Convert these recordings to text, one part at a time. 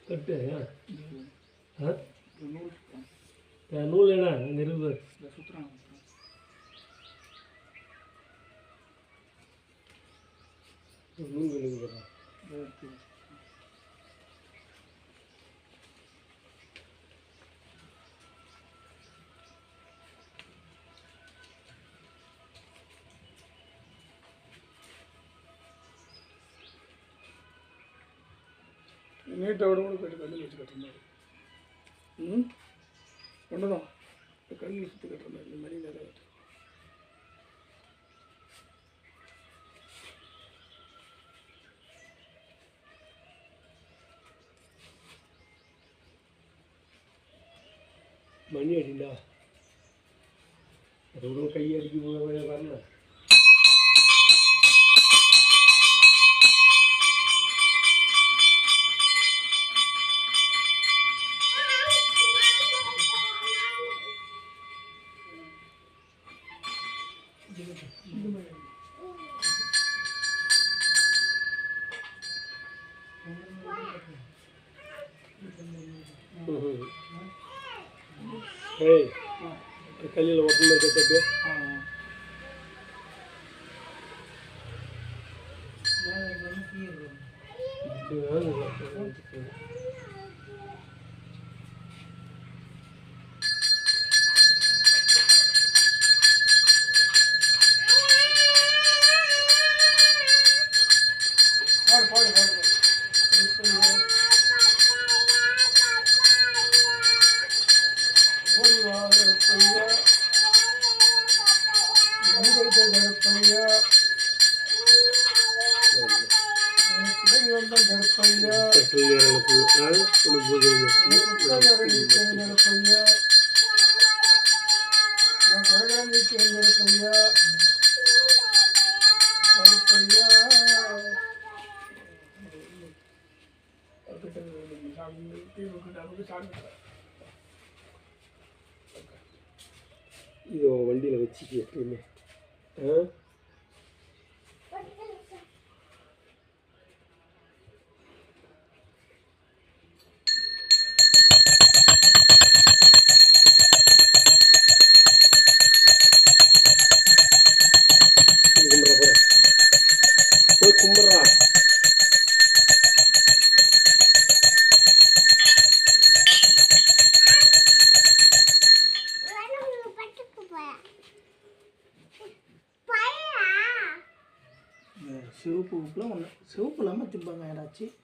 கட்டு நூல் என்ன நிறுவு சுற்றுறாங்க நூல் வெளியே நீட்டோட கூட போய்ட்டு கல்லில் வச்சு கட்டுற மாதிரி ஒன்று தான் கல்லில் சுற்றி கட்டுற மாதிரி இந்த மாதிரி நிறைய கட்டு மணி அடிண்டா அது கூட கை அடிக்க வரல கல்லில் ஒட்டுமே கட்டு இது வண்டியில் வச்சுக்க எப்பயுமே போய் கும்பிட்றா சிவப்பு உப்புலாம் ஒன்று சிவப்பு இல்லாமல் திம்பாங்க யாராச்சும்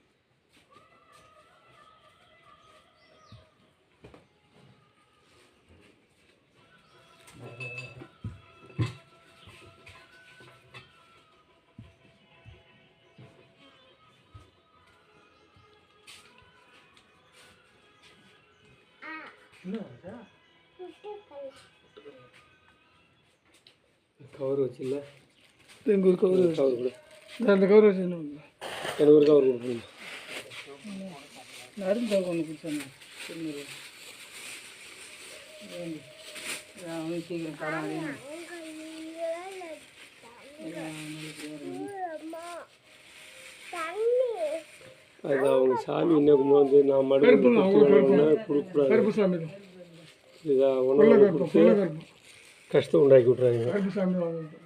என்ன கவர் வச்சுல்ல எங்கள் ஒரு கவர் கவர் கொடு அந்த கவர் வச்சு எனக்கு ஒரு கவர் கொடுக்கணும் நடுந்த ஒன்று கொடுத்தாங்க அவனுக்கு சீக்கிரம் கடை அது அவங்க சாமி இன்னும் வந்து நான் கொடுக்கூடாது இதாக ஒன்றும் கஷ்டம் உண்டாக்கி விட்றாங்க.